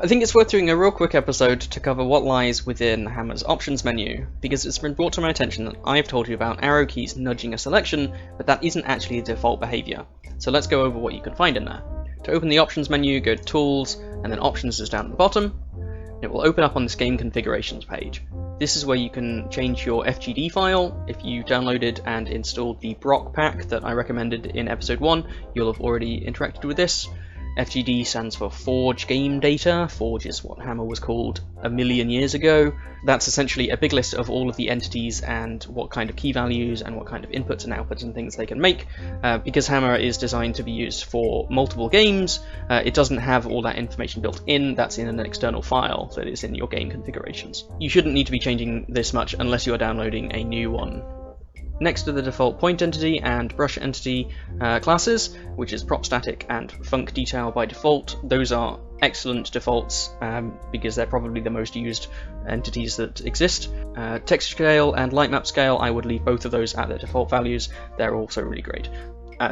I think it's worth doing a real quick episode to cover what lies within Hammer's options menu, because it's been brought to my attention that I've told you about arrow keys nudging a selection, but that isn't actually a default behavior. So let's go over what you can find in there. To open the options menu, go to Tools, and then Options is down at the bottom. It will open up on this Game Configurations page. This is where you can change your FGD file. If you downloaded and installed the Brock pack that I recommended in episode 1, you'll have already interacted with this. FGD stands for Forge Game Data. Forge is what Hammer was called a million years ago. That's essentially a big list of all of the entities and what kind of key values and what kind of inputs and outputs and things they can make. Because Hammer is designed to be used for multiple games, it doesn't have all that information built in. That's in an external file that is in your game configurations. You shouldn't need to be changing this much unless you're downloading a new one. Next are the default point entity and brush entity classes, which is prop static and func detail by default. Those are excellent defaults because they're probably the most used entities that exist. Texture scale and light map scale, I would leave both of those at their default values. They're also really great.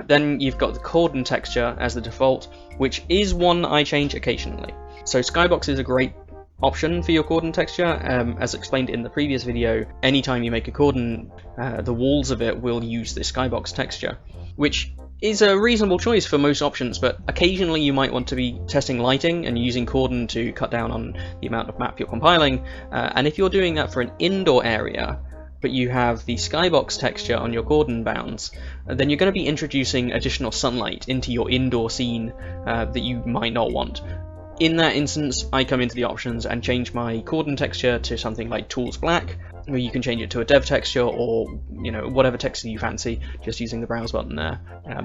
Then you've got the cordon texture as the default, which is one I change occasionally. So Skybox is a great option for your cordon texture. As explained in the previous video, anytime you make a cordon, the walls of it will use this skybox texture, which is a reasonable choice for most options, but occasionally you might want to be testing lighting and using cordon to cut down on the amount of map you're compiling, and if you're doing that for an indoor area, but you have the skybox texture on your cordon bounds, then you're going to be introducing additional sunlight into your indoor scene that you might not want. In that instance, I come into the options and change my cordon texture to something like Tools Black, where you can change it to a dev texture or, you know, whatever texture you fancy, just using the browse button there.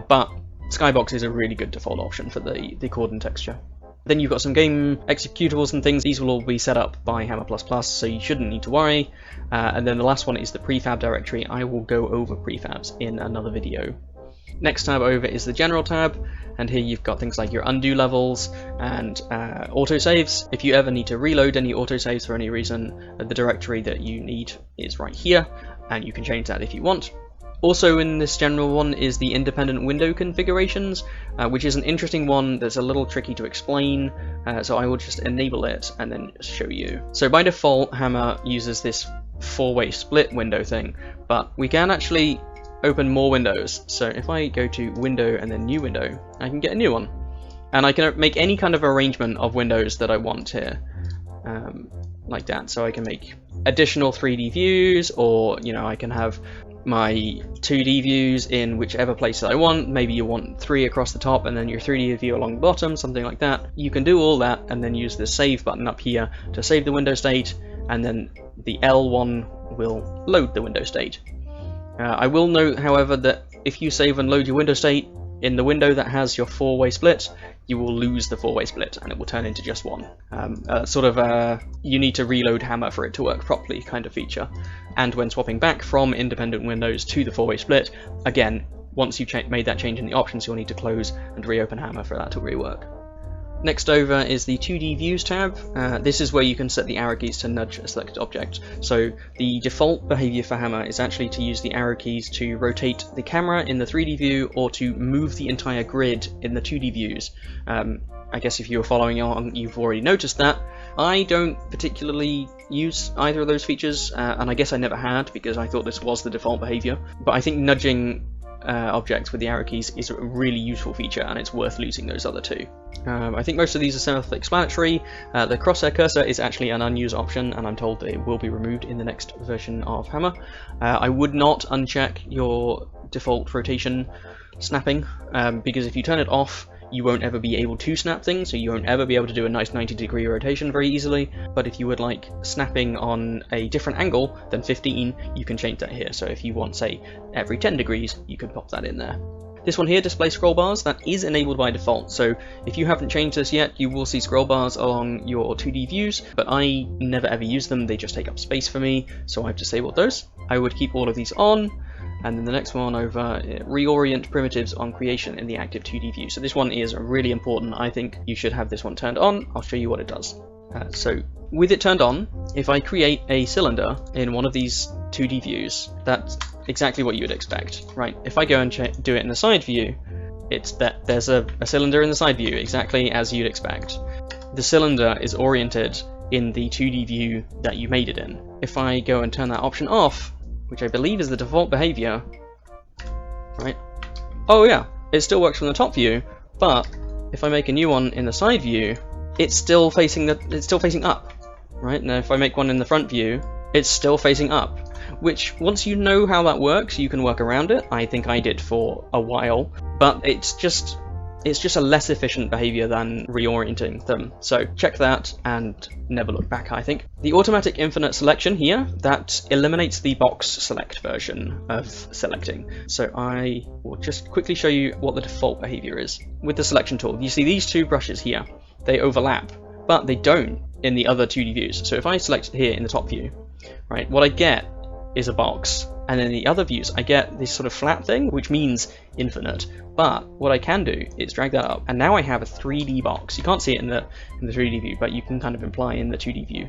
But Skybox is a really good default option for the cordon texture. Then you've got some game executables and things. These will all be set up by Hammer++, so you shouldn't need to worry. And then the last one is the prefab directory. I will go over prefabs in another video. Next tab over is the General tab, and here you've got things like your undo levels and autosaves. If you ever need to reload any autosaves for any reason, the directory that you need is right here, and you can change that if you want. Also in this general one is the independent window configurations, which is an interesting one that's a little tricky to explain, so I will just enable it and then show you. So by default, Hammer uses this four-way split window thing, but we can actually open more windows. So if I go to window and then new window, I can get a new one, and I can make any kind of arrangement of windows that I want here, like that. So I can make additional 3D views, or you know, I can have my 2D views in whichever place that I want. Maybe you want 3 across the top and then your 3D view along the bottom, something like that. You can do all that and then use the save button up here to save the window state, and then the L1 will load the window state. I will note, however, that if you save and load your window state in the window that has your four-way split, you will lose the four-way split and it will turn into just one. You need to reload Hammer for it to work properly kind of feature. And when swapping back from independent windows to the four-way split, again, once you've made that change in the options, you'll need to close and reopen Hammer for that to rework. Next over is the 2D Views tab. This is where you can set the arrow keys to nudge a selected object. So the default behavior for Hammer is actually to use the arrow keys to rotate the camera in the 3D view or to move the entire grid in the 2D views. I guess if you were following on, you've already noticed that. I don't particularly use either of those features, and I guess I never had because I thought this was the default behavior. But I think nudging objects with the arrow keys is a really useful feature, and it's worth losing those other two. I think most of these are self-explanatory. The crosshair cursor is actually an unused option, and I'm told that it will be removed in the next version of Hammer. I would not uncheck your default rotation snapping, because if you turn it off, you won't ever be able to snap things, so you won't ever be able to do a nice 90-degree rotation very easily. But if you would like snapping on a different angle than 15, you can change that here. So if you want, say, every 10 degrees, you can pop that in there. This one here, display scroll bars, that is enabled by default, so if you haven't changed this yet, you will see scroll bars along your 2D views, but I never ever use them, they just take up space for me, so I've disabled those. I would keep all of these on, and then the next one over, reorient primitives on creation in the active 2D view. So this one is really important, I think you should have this one turned on. I'll show you what it does. So with it turned on, if I create a cylinder in one of these 2D views, that's exactly what you would expect, right? If I go and do it in the side view, it's that there's a cylinder in the side view, exactly as you'd expect. the cylinder is oriented in the 2D view that you made it in. If I go and turn that option off, which I believe is the default behavior, right? Oh yeah, it still works from the top view, but if I make a new one in the side view, it's still facing up, right? Now if I make one in the front view, it's still facing up, which once you know how that works, you can work around it. I think I did for a while, but it's just a less efficient behavior than reorienting them. So check that and never look back, I think. The automatic infinite selection here, that eliminates the box select version of selecting. So I will just quickly show you what the default behavior is. With the selection tool, you see these two brushes here, they overlap, but they don't in the other 2D views. So if I select here in the top view, right, what I get is a box, and in the other views I get this sort of flat thing, which means infinite. But what I can do is drag that up, and now I have a 3D box. You can't see it in the 3D view, but you can kind of imply in the 2D view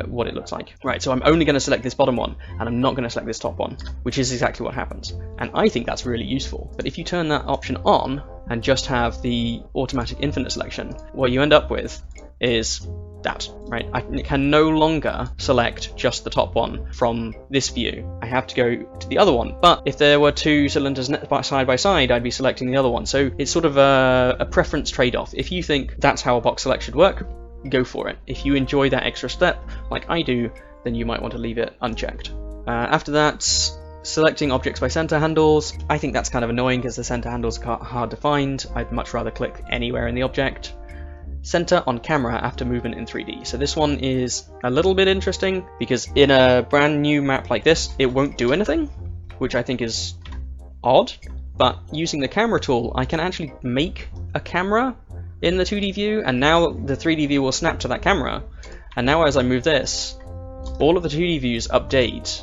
what it looks like. Right, so I'm only going to select this bottom one, and I'm not going to select this top one, which is exactly what happens. And I think that's really useful. But if you turn that option on and just have the automatic infinite selection, what you end up with is that, right? I can no longer select just the top one from this view. I have to go to the other one. But if there were two cylinders side by side, I'd be selecting the other one. So it's sort of a preference trade-off. If you think that's how a box select should work, go for it. If you enjoy that extra step, like I do, then you might want to leave it unchecked. After that, selecting objects by center handles. I think that's kind of annoying because the center handles are hard to find. I'd much rather click anywhere in the object. Center on camera after movement in 3D. So this one is a little bit interesting because in a brand new map like this, it won't do anything, which I think is odd. But using the camera tool, I can actually make a camera in the 2D view, and now the 3D view will snap to that camera. And now as I move this, all of the 2D views update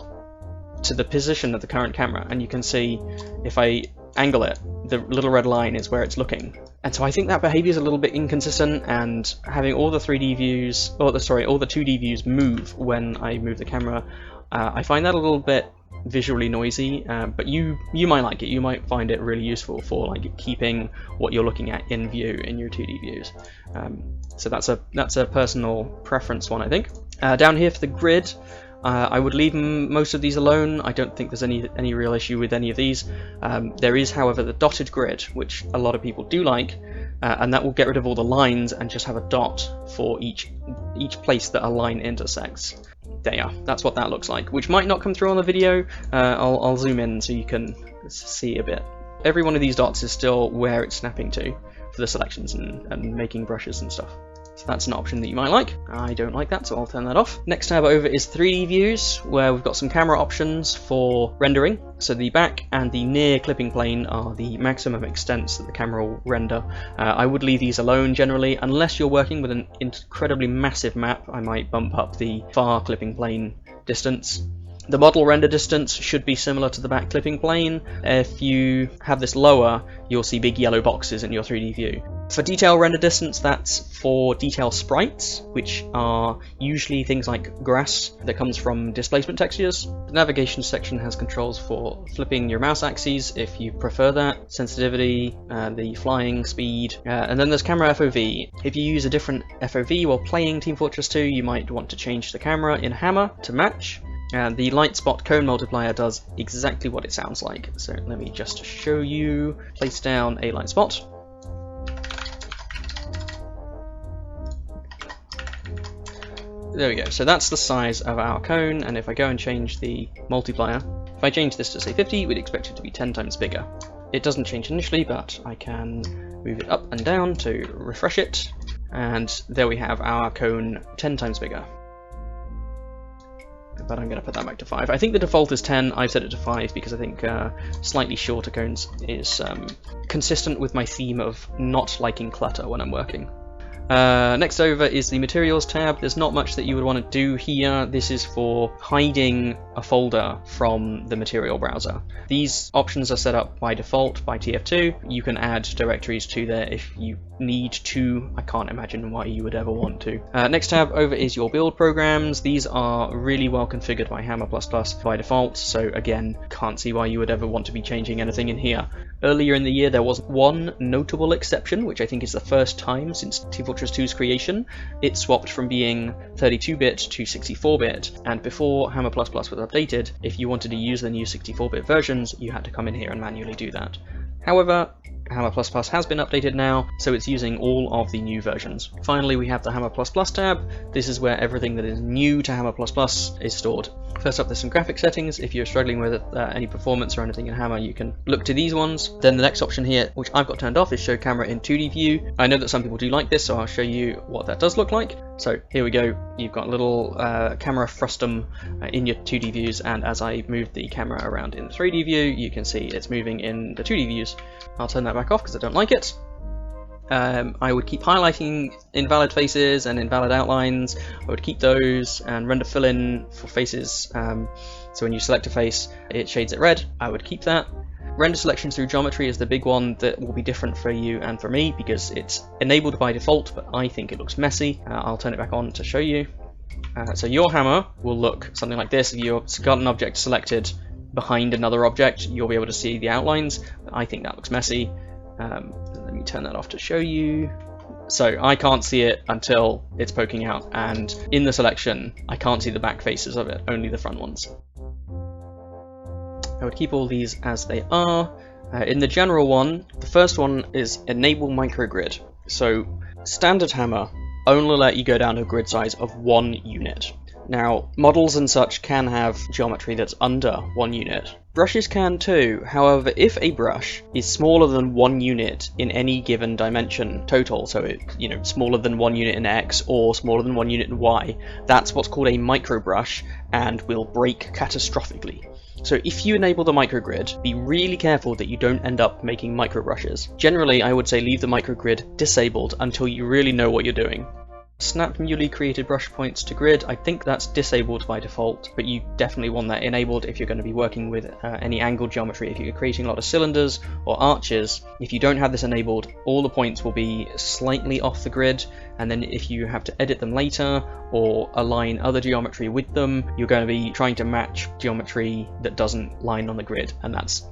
to the position of the current camera, and you can see if I angle it, the little red line is where it's looking. And so I think that behavior is a little bit inconsistent, and having all the 3D views, all the 2D views move when I move the camera, I find that a little bit visually noisy, but you might like it. You might find it really useful for like keeping what you're looking at in view in your 2D views. So that's a personal preference one, I think. Down here for the grid, I would leave most of these alone. I don't think there's any real issue with any of these. There is, however, the dotted grid, which a lot of people do like, and that will get rid of all the lines and just have a dot for each place that a line intersects. There you are. That's what that looks like, which might not come through on the video. I'll zoom in so you can see a bit. Every one of these dots is still where it's snapping to for the selections and making brushes and stuff. So that's an option that you might like. I don't like that, so I'll turn that off. Next tab over is 3D views, where we've got some camera options for rendering. So the back and the near clipping plane are the maximum extents that the camera will render. I would leave these alone generally, unless you're working with an incredibly massive map. I might bump up the far clipping plane distance. The model render distance should be similar to the back clipping plane. If you have this lower, you'll see big yellow boxes in your 3D view. For detail render distance, that's for detail sprites, which are usually things like grass that comes from displacement textures. The navigation section has controls for flipping your mouse axes if you prefer that, sensitivity, the flying speed, and then there's camera FOV. If you use a different FOV while playing Team Fortress 2, you might want to change the camera in Hammer to match. The light spot cone multiplier does exactly what it sounds like. So let me just show you. Place down a light spot. There we go. So that's the size of our cone, and if I go and change the multiplier, if I change this to say 50, we'd expect it to be 10 times bigger. It doesn't change initially, but I can move it up and down to refresh it, and there we have our cone 10 times bigger. But I'm going to put that back to 5. I think the default is 10, I've set it to 5 because I think slightly shorter cones is consistent with my theme of not liking clutter when I'm working. Next over is the materials tab. There's not much that you would want to do here. This is for hiding a folder from the material browser. These options are set up by default by TF2. You can add directories to there if you need to. I can't imagine why you would ever want to. Next tab over is your build programs. These are really well configured by Hammer++ by default, so again, can't see why you would ever want to be changing anything in here. Earlier in the year there was one notable exception, which I think is the first time since Team Fortress 2's creation. It swapped from being 32-bit to 64-bit, and before Hammer++ was updated, if you wanted to use the new 64-bit versions, you had to come in here and manually do that. However, Hammer++ has been updated now, so it's using all of the new versions. Finally, we have the Hammer++ tab. This is where everything that is new to Hammer++ is stored. First up, there's some graphic settings. If you're struggling with any performance or anything in Hammer, you can look to these ones. Then the next option here, which I've got turned off, is show camera in 2D view. I know that some people do like this, so I'll show you what that does look like. So here we go. You've got a little camera frustum in your 2D views, and as I move the camera around in the 3D view, you can see it's moving in the 2D views. I'll turn that back off because I don't like it. I would keep highlighting invalid faces and invalid outlines. I would keep those and render fill in for faces. So when you select a face, it shades it red. I would keep that. Render selections through geometry is the big one that will be different for you and for me because it's enabled by default, but I think it looks messy. I'll turn it back on to show you. So your hammer will look something like this. If you've got an object selected behind another object, you'll be able to see the outlines. I think that looks messy. Let me turn that off to show you. So I can't see it until it's poking out, and in the selection I can't see the back faces of it, only the front ones. I would keep all these as they are. In the general one, the first one is enable microgrid. So standard Hammer only let you go down to a grid size of 1 unit. Now, models and such can have geometry that's under 1 unit. Brushes can too. However, if a brush is smaller than 1 unit in any given dimension total, so it, smaller than 1 unit in X or smaller than 1 unit in Y, that's what's called a micro brush and will break catastrophically. So if you enable the microgrid, be really careful that you don't end up making micro brushes. Generally, I would say leave the microgrid disabled until you really know what you're doing. Snap newly created brush points to grid, I think that's disabled by default, but you definitely want that enabled if you're going to be working with any angled geometry. If you're creating a lot of cylinders or arches, if you don't have this enabled, all the points will be slightly off the grid, and then if you have to edit them later or align other geometry with them, you're going to be trying to match geometry that doesn't line on the grid, and that's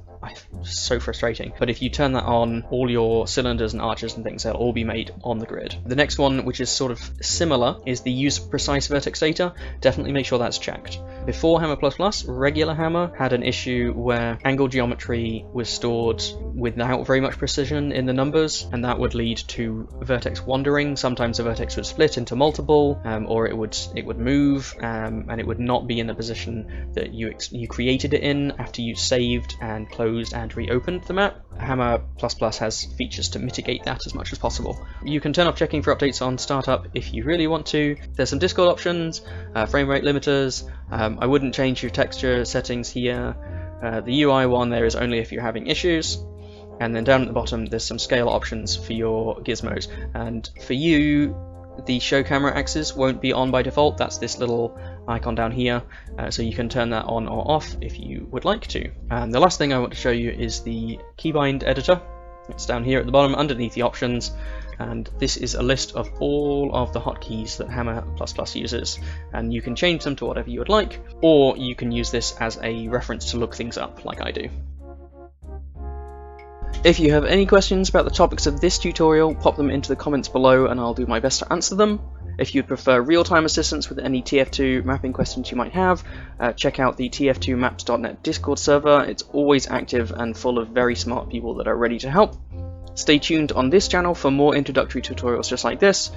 so frustrating. But if you turn that on, all your cylinders and arches and things, they'll all be made on the grid. The next one, which is sort of similar, is the use precise vertex data. Definitely make sure that's checked. Before Hammer++, regular Hammer had an issue where angle geometry was stored without very much precision in the numbers, and that would lead to vertex wandering. Sometimes the vertex would split into multiple, or it would move, and it would not be in the position that you created it in after you saved and closed and reopened the map. Hammer++ has features to mitigate that as much as possible. You can turn off checking for updates on startup if you really want to. There's some Discord options, frame rate limiters. I wouldn't change your texture settings here. The UI one there is only if you're having issues. And then down at the bottom there's some scale options for your gizmos. And for you, the show camera axis won't be on by default. That's this little icon down here, so you can turn that on or off if you would like to. And the last thing I want to show you is the keybind editor. It's down here at the bottom underneath the options, and this is a list of all of the hotkeys that Hammer++ uses, and you can change them to whatever you would like, or you can use this as a reference to look things up like I do. If you have any questions about the topics of this tutorial, pop them into the comments below and I'll do my best to answer them. If you'd prefer real-time assistance with any TF2 mapping questions you might have, check out the TF2maps.net Discord server. It's always active and full of very smart people that are ready to help. Stay tuned on this channel for more introductory tutorials just like this,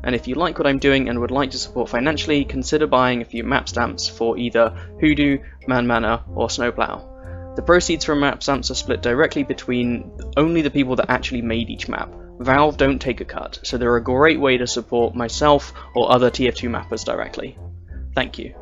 and if you like what I'm doing and would like to support financially, consider buying a few map stamps for either Hoodoo, Mann Manor or Snowplow. The proceeds from map stamps are split directly between only the people that actually made each map. Valve don't take a cut, so they're a great way to support myself or other TF2 mappers directly. Thank you.